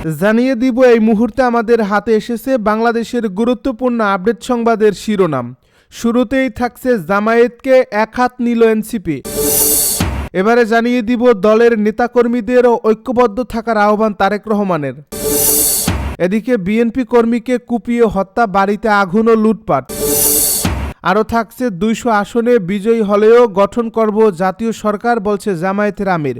জানিয়ে দিব এই মুহূর্তে আমাদের হাতে এসেছে বাংলাদেশের গুরুত্বপূর্ণ আপডেট সংবাদের শিরোনাম। শুরুতেই থাকছে জামায়াতকে এক হাত নিল এনসিপি। এবারে জানিয়ে দিব দলের নেতাকর্মীদের ঐক্যবদ্ধ থাকার আহ্বান তারেক রহমানের। এদিকে বিএনপি কর্মীকে কুপিয়ে হত্যা, বাড়িতে আগুন ও লুটপাট। আরও থাকছে ২০০ আসনে বিজয়ী হলেও গঠন করব জাতীয় সরকার, বলছে জামায়াতের আমির।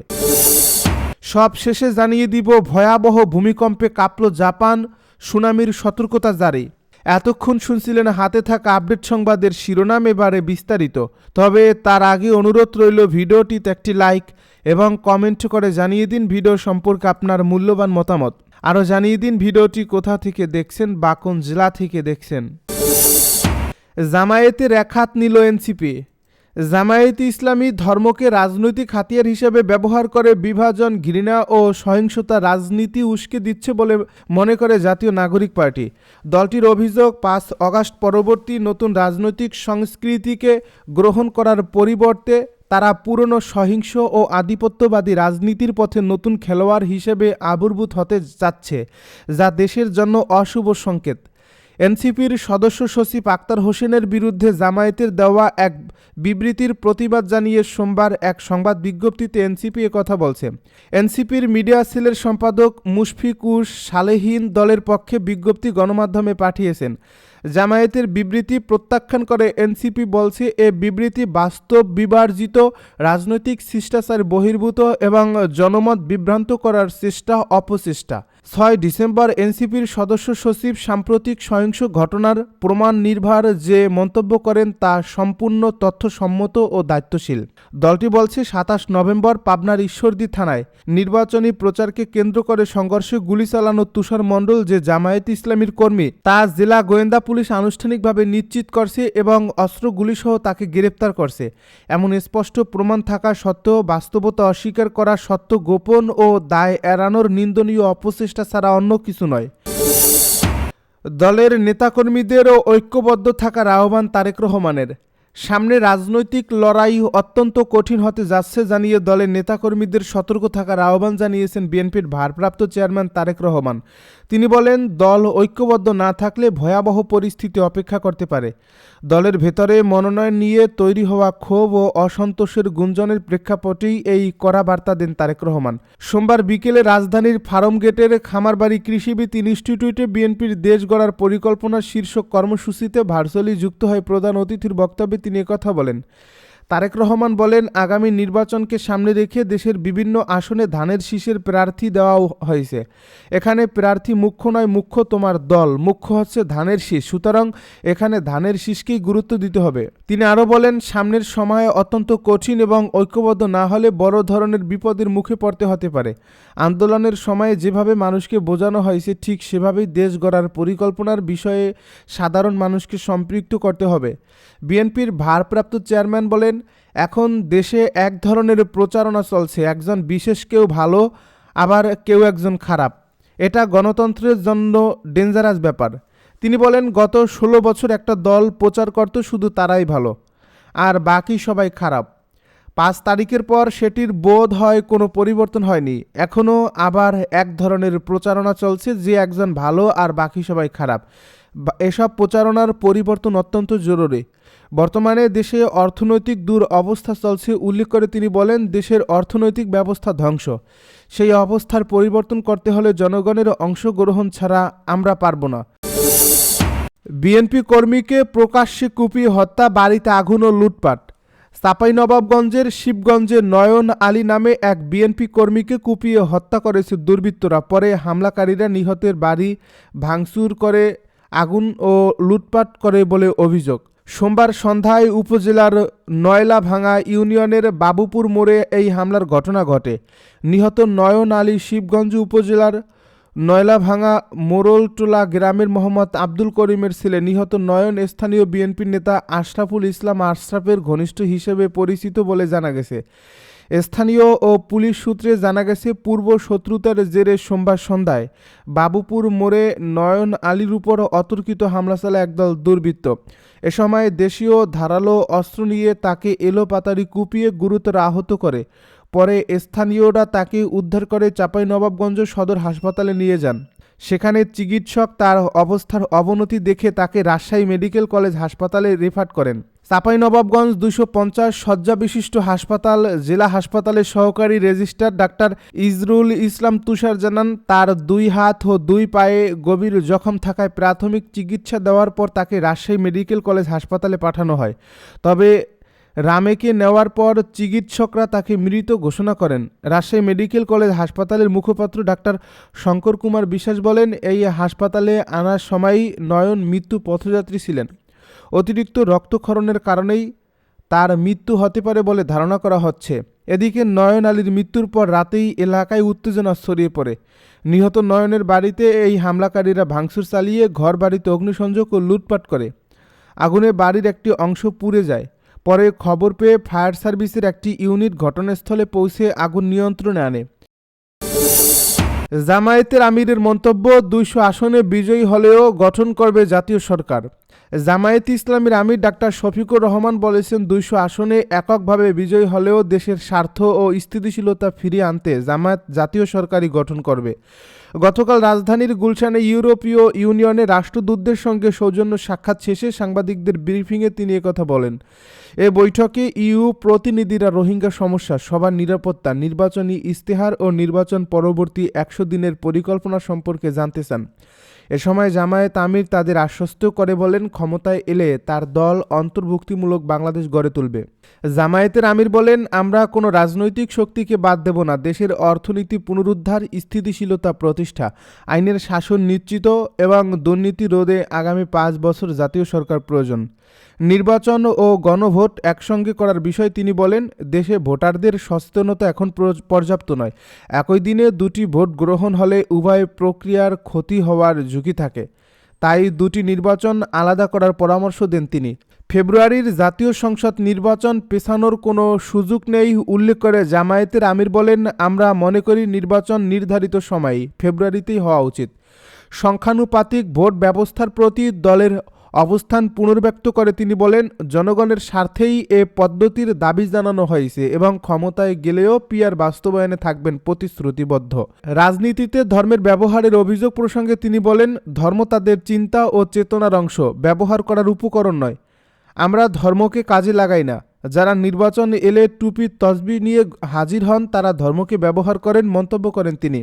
সব শেষে জানিয়ে দিব ভয়াবহ ভূমিকম্পে কাঁপল জাপান, সুনামির সতর্কতা জারি। এতক্ষণ শুনছিলেন হাতে থাকা আপডেট সংবাদের শিরোনাম, এবারে বিস্তারিত। তবে তার আগে অনুরোধ রইল ভিডিওটিতে একটি লাইক এবং কমেন্ট করে জানিয়ে দিন ভিডিও সম্পর্কে আপনার মূল্যবান মতামত। আরও জানিয়ে দিন ভিডিওটি কোথা থেকে দেখছেন বা কোন জেলা থেকে দেখছেন। জামায়াতের এক হাত নিল এনসিপি। জামায়াতে ইসলামী ধর্মকে রাজনৈতিক হাতিয়ার হিসেবে ব্যবহার করে বিভাজন, ঘৃণা ও সহিংসতা রাজনীতি উস্কে দিচ্ছে বলে মনে করে জাতীয় নাগরিক পার্টি। দলটির অভিযোগ, ৫ আগস্ট পরবর্তী নতুন রাজনৈতিক সংস্কৃতিকে গ্রহণ করার পরিবর্তে তারা পুরনো সহিংস ও আধিপত্যবাদী রাজনীতির পথে নতুন খেলোয়াড় হিসেবে আবির্ভূত হতে যাচ্ছে, যা দেশের জন্য অশুভ সংকেত। এনসিপির সদস্য সচিব আক্তার হোসেনের বিরুদ্ধে জামায়াতের দেওয়া এক বিবৃতির প্রতিবাদ জানিয়ে সোমবার এক সংবাদ বিজ্ঞপ্তিতে এনসিপি কথা বলছে। এনসিপির মিডিয়া সেলের সম্পাদক মুশফিকুর সালেহীন দলের পক্ষে বিজ্ঞপ্তি গণমাধ্যমে পাঠিয়েছেন। জামায়াতের বিবৃতি প্রত্যাখ্যান করে এনসিপি বলছে, এ বিবৃতি বাস্তব বিবর্জিত, রাজনৈতিক শিষ্টাচার বহির্ভূত এবং জনমত বিভ্রান্ত করার অপচেষ্টা। ৬ ডিসেম্বর এনসিপির সদস্য সচিব সাম্প্রতিক সহিংস ঘটনার প্রমাণ নির্ভর যে মন্তব্য করেন তা সম্পূর্ণ তথ্যসম্মত ও দায়িত্বশীল। দলটি বলছে, ২৭ নভেম্বর পাবনার ঈশ্বরদী থানায় নির্বাচনী প্রচারকে কেন্দ্র করে সংঘর্ষে গুলি চালানো তুষার মণ্ডল যে জামায়াত ইসলামীর কর্মী তা জেলা গোয়েন্দা পুলিশ আনুষ্ঠানিকভাবে নিশ্চিত করছে এবং অস্ত্র গুলিসহ তাকে গ্রেপ্তার করছে। এমন স্পষ্ট প্রমাণ থাকা সত্ত্বেও বাস্তবতা অস্বীকার করা সত্য, গোপন ও দায় এড়ানোর নিন্দনীয় অপচেষ্টা ছাড়া অন্য কিছু নয়। দলের নেতাকর্মীদেরও ঐক্যবদ্ধ থাকার আহ্বান তারেক রহমানের। সামনে রাজনৈতিক লড়াই অত্যন্ত কঠিন হতে যাচ্ছে জানিয়ে দলের নেতাকর্মীদের সতর্ক থাকার আহ্বান জানিয়েছেন বিএনপির ভারপ্রাপ্ত চেয়ারম্যান তারেক রহমান। তিনি বলেন, দল ঐক্যবদ্ধ না থাকলে ভয়াবহ পরিস্থিতি অপেক্ষা করতে পারে। দলের ভেতরে মনোনয়ন নিয়ে তৈরি হওয়া ক্ষোভ ও অসন্তোষের গুঞ্জনের প্রেক্ষাপটেই এই কড়া বার্তা দেন তারেক রহমান। সোমবার বিকেলে রাজধানীর ফার্মগেটের খামারবাড়ি কৃষিবিদ ইনস্টিটিউটে বিএনপির দেশ গড়ার পরিকল্পনার শীর্ষক কর্মসূচিতে ভার্চুয়ালি যুক্ত হয়ে প্রধান অতিথির বক্তব্যে তিনি একথা বলেন। তারেক রহমান বলেন, আগামী নির্বাচনকে সামনে রেখে দেশের বিভিন্ন আসনে ধানের শীষের প্রার্থী দেওয়া হয়েছে। এখানে প্রার্থী মুখ্য নয়, মুখ্য তোমার দল, মুখ্য হচ্ছে ধানের শীষ। সুতরাং এখানে ধানের শীষকেই গুরুত্ব দিতে হবে। তিনি আরও বলেন, সামনের সময়ে অত্যন্ত কঠিন এবং ঐক্যবদ্ধ না হলে বড় ধরনের বিপদের মুখে পড়তে হতে পারে। আন্দোলনের সময়ে যেভাবে মানুষকে বোঝানো হয়েছে ঠিক সেভাবেই দেশ গড়ার পরিকল্পনার বিষয়ে সাধারণ মানুষকে সম্পৃক্ত করতে হবে। বিএনপির ভারপ্রাপ্ত চেয়ারম্যান বলেন, এখন দেশে এক ধরনের প্রচারণা চলছে, একজন বিশেষ কেউ ভালো আবার কেউ একজন খারাপ। এটা গণতন্ত্রের জন্য ডেঞ্জারাস ব্যাপার। তিনি বলেন, গত ১৬ বছর একটা দল প্রচার করত শুধু তারাই ভালো আর বাকি সবাই খারাপ। ৫ তারিখের পর সেটির বোধ হয় কোনো পরিবর্তন হয়নি। এখনও আবার এক ধরনের প্রচারণা চলছে যে একজন ভালো আর বাকি সবাই খারাপ। এসব প্রচারণার পরিবর্তন অত্যন্ত জরুরি। বর্তমানে দেশে অর্থনৈতিক দুরবস্থা চলছে উল্লেখ করে তিনি বলেন, দেশের অর্থনৈতিক ব্যবস্থা ধ্বংস। সেই অবস্থার পরিবর্তন করতে হলে জনগণের অংশগ্রহণ ছাড়া আমরা পারব না। বিএনপি কর্মীকে প্রকাশ্যে কুপিয়ে হত্যা, বাড়িতে আগুন ও লুটপাট। চাঁপাইনবাবগঞ্জের শিবগঞ্জে নয়ন আলী নামে এক বিএনপি কর্মীকে কুপিয়ে হত্যা করেছে দুর্বৃত্তরা। পরে হামলাকারীরা নিহতের বাড়ি ভাঙচুর করে আগুন ও লুটপাট করে বলে অভিযোগ। সোমবার সন্ধ্যায় উপজেলার নয়লাভাঙা ইউনিয়নের বাবুপুর মোড়ে এই হামলার ঘটনা ঘটে। নিহত নয়ন আলী শিবগঞ্জ উপজেলার নয়লাভাঙা মোরলটোলা গ্রামের মোহাম্মদ আব্দুল করিমের ছেলে। নিহত নয়ন স্থানীয় বিএনপির নেতা আশরাফুল ইসলাম আশরাফের ঘনিষ্ঠ হিসেবে পরিচিত বলে জানা গেছে। স্থানীয় ও পুলিশ সূত্রে জানা গেছে, পূর্ব শত্রুতার জেরে সোমবার সন্ধ্যায় বাবুপুর মোড়ে নয়ন আলীর উপর অতর্কিত হামলা চালায় একদল দুর্বৃত্ত। এ সময় দেশীয় ধারালো অস্ত্র নিয়ে তাকে এলোপাতাড়ি কুপিয়ে গুরুতর আহত করে। পরে স্থানীয়রা তাকে উদ্ধার করে চাঁপাইনবাবগঞ্জ সদর হাসপাতালে নিয়ে যান। সেখানে চিকিৎসক তার অবস্থার অবনতি দেখে তাকে রাজশাহী মেডিকেল কলেজ হাসপাতালে রেফার করেন। চাঁপাইনবাবগঞ্জ 250 শয্যা বিশিষ্ট হাসপাতাল জেলা হাসপাতালের সহকারী রেজিস্ট্রার ডাক্তার ইজরুল ইসলাম তুষার জানান, তার 2 হাত ও 2 পায়ে গভীর জখম থাকায় প্রাথমিক চিকিৎসা দেওয়ার পর তাকে রাজশাহী মেডিকেল কলেজ হাসপাতালে পাঠানো হয়। তবে রামেকে নেওয়ার পর চিকিৎসকরা তাকে মৃত ঘোষণা করেন। রাজশাহী মেডিকেল কলেজ হাসপাতালের মুখপাত্র ডাক্তার শঙ্কর কুমার বিশ্বাস বলেন, এই হাসপাতালে আনার সময় নয়ন মৃত্যু পথযাত্রী ছিলেন। অতিরিক্ত রক্তক্ষরণের কারণেই তার মৃত্যু হতে পারে বলে ধারণা করা হচ্ছে। এদিকে নয়ন আলীর মৃত্যুর পর রাতেই এলাকায় উত্তেজনা ছড়িয়ে পড়ে। নিহত নয়নের বাড়িতে এই হামলাকারীরা ভাঙচুর চালিয়ে ঘর বাড়িতে অগ্নিসংযোগ ও লুটপাট করে। আগুনে বাড়ির একটি অংশ পুড়ে যায়। পরে খবর পেয়ে ফায়ার সার্ভিসের একটি ইউনিট ঘটনাস্থলে পৌঁছে আগুন নিয়ন্ত্রণে আনে। জামায়াতের আমিরের মন্তব্য, 200 আসনে বিজয়ী হলেও গঠন করবে জাতীয় সরকার। জামায়াতে ইসলামীর আমির ডাক্তার শফিকুর রহমান বলেছেন, 200 আসনে এককভাবে বিজয়ী হলেও দেশের স্বার্থ ও স্থিতিশীলতা ফিরিয়ে আনতে জামায়াত জাতীয় সরকারই গঠন করবে। গতকাল রাজধানীর গুলশানে ইউরোপীয় ইউনিয়নের রাষ্ট্রদূতদের সঙ্গে সৌজন্য সাক্ষাৎ শেষে সাংবাদিকদের ব্রিফিংয়ে তিনি একথা বলেন। এ বৈঠকে ইইউ প্রতিনিধিরা রোহিঙ্গা সমস্যা, সবার নিরাপত্তা, নির্বাচনী ইস্তেহার ও নির্বাচন পরবর্তী 100 দিনের পরিকল্পনা সম্পর্কে জানতে চান। এ সময় জামায়াত আমির তাদের আশ্বস্ত করে বলেন, ক্ষমতায় এলে তার দল অন্তর্ভুক্তিমূলক বাংলাদেশ গড়ে তুলবে। জামায়াতের আমির বলেন, আমরা কোনো রাজনৈতিক শক্তিকে বাদ দেব না। দেশের অর্থনীতি পুনরুদ্ধার, স্থিতিশীলতা প্রতিষ্ঠা, আইনের শাসন নিশ্চিত এবং দুর্নীতি রোধে আগামী 5 বছর জাতীয় সরকার প্রয়োজন। নির্বাচন ও গণভোট একসঙ্গে করার বিষয়ে তিনি বলেন, দেশে ভোটারদের সচেতনতা এখন পর্যাপ্ত নয়। একই দিনে 2টি ভোট গ্রহণ হলে উভয় প্রক্রিয়ার ক্ষতি হওয়ার ঝুঁকি থাকে। তাই 2টি নির্বাচন আলাদা করার পরামর্শ দেন তিনি। ফেব্রুয়ারির জাতীয় সংসদ নির্বাচন পেছানোর কোনো সুযোগ নেই উল্লেখ করে জামায়াতের আমির বলেন, আমরা মনে করি নির্বাচন নির্ধারিত সময়ে ফেব্রুয়ারিতেই হওয়া উচিত। সংখ্যানুপাতিক ভোট ব্যবস্থার প্রতি দলের অবস্থান পুনর্ব্যক্ত করে তিনি বলেন, জনগণের স্বার্থেই এ পদ্ধতির দাবি জানানো হয়েছে এবং ক্ষমতায় গেলেও পিআর বাস্তবায়নে থাকবেন প্রতিশ্রুতিবদ্ধ। রাজনীতিতে ধর্মের ব্যবহারের অভিযোগ প্রসঙ্গে তিনি বলেন, ধর্ম তাদের চিন্তা ও চেতনার অংশ, ব্যবহার করার উপকরণ নয়। আমরা ধর্মকে কাজে লাগাই না। যারা নির্বাচন এলে টুপি তসবিহ নিয়ে হাজির হন তারা ধর্মকে ব্যবহার করেন, মন্তব্য করেন তিনি।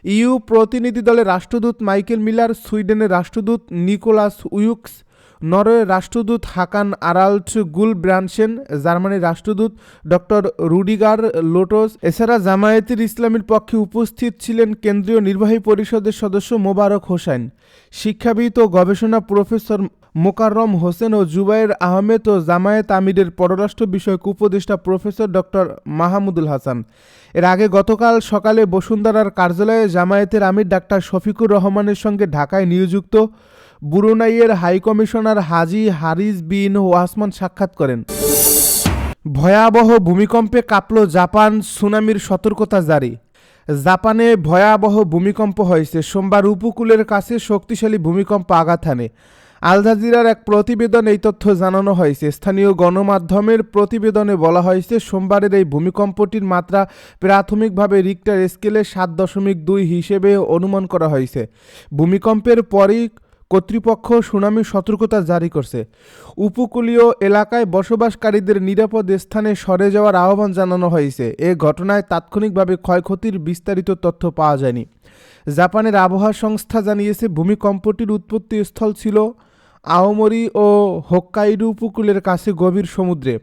ইইউ প্রতিনিধি দলের রাষ্ট্রদূত মাইকেল মিলার, সুইডেনের রাষ্ট্রদূত নিকোলাস উইউক্স, নরওয়ের রাষ্ট্রদূত হাকান আরাল্ট গুল ব্রানসেন, জার্মানির রাষ্ট্রদূত ডক্টর রুডিগার লোটোস, এছাড়া জামায়াতের ইসলামীর পক্ষে উপস্থিত ছিলেন কেন্দ্রীয় নির্বাহী পরিষদের সদস্য মোবারক হোসেন, শিক্ষাবিদ ও গবেষণা প্রফেসর মোকাররম হোসেন ও জুবায়ের আহমেদ ও জামায়াত আমিরের পররাষ্ট্র বিষয়ক উপদেষ্টা প্রফেসর ডক্টর মাহমুদুল হাসান। এর আগে গতকাল সকালে বসুন্ধরার কার্যালয়ে জামায়াতের আমির ডাক্তার শফিকুর রহমানের সঙ্গে ঢাকায় নিয়োজিত ব্রুনাইয়ের হাইকমিশনার হাজি হারিস বিন ওয়াসমান সাক্ষাৎ করেন। ভয়াবহ ভূমিকম্পে কাঁপল জাপান, সুনামির সতর্কতা জারি। জাপানে ভয়াবহ ভূমিকম্প হয়েছে। সোমবার উপকূলের কাছে শক্তিশালী ভূমিকম্প আঘাত হানে। আল জাজিরার এক প্রতিবেদনে এই তথ্য জানানো হয়েছে। স্থানীয় গণমাধ্যমের প্রতিবেদনে বলা হয়েছে, সোমবারের এই ভূমিকম্পটির মাত্রা প্রাথমিকভাবে রিক্টার স্কেলে 7.2 হিসেবে অনুমান করা হয়েছে। ভূমিকম্পের পরই কর্তৃপক্ষ সুনামি সতর্কতা জারি করছে। উপকূলীয় এলাকায় বসবাসকারীদের নিরাপদ স্থানে সরে যাওয়ার আহ্বান জানানো হয়েছে। এ ঘটনায় তাৎক্ষণিকভাবে ক্ষয়ক্ষতির বিস্তারিত তথ্য পাওয়া যায়নি। জাপানের আবহাওয়া সংস্থা জানিয়েছে, ভূমিকম্পটির উৎপত্তি স্থল ছিল আওমরি ও হোক্কাইডো উপকূলের কাছে গভীর সমুদ্রে।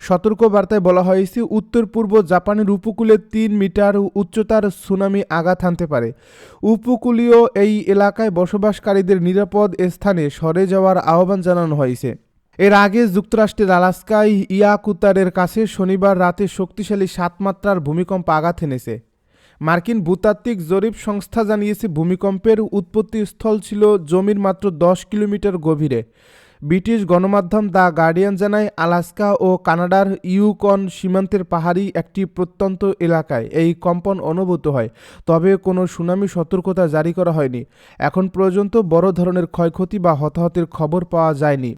সতর্কবার্তায় বলা হয়েছে, উত্তর পূর্ব জাপানের উপকূলে 3 মিটার উচ্চতার সুনামি আঘাত হানতে পারে। উপকূলীয় এই এলাকায় বসবাসকারীদের নিরাপদ স্থানে সরে যাওয়ার আহ্বান জানানো হয়েছে। এর আগে যুক্তরাষ্ট্রের আলাস্কায় ইয়াকুতারের কাছে শনিবার রাতে শক্তিশালী 7 মাত্রার ভূমিকম্প আঘাত এনেছে। মার্কিন ভূতাত্ত্বিক জরিপ সংস্থা জানিয়েছে, ভূমিকম্পের উৎপত্তি স্থল ছিল জমির মাত্র 10 কিলোমিটার গভীরে। ব্রিটিশ গণমাধ্যম দ্য গার্ডিয়ান জানায়, আলাস্কা ও কানাডার ইউকন সীমান্তের পাহাড়ি একটি প্রত্যন্ত এলাকায় এই কম্পন অনুভূত হয়। তবে কোনো সুনামি সতর্কতা জারি করা হয়নি। এখন পর্যন্ত বড় ধরনের ক্ষয়ক্ষতি বা হতাহতের খবর পাওয়া যায়নি।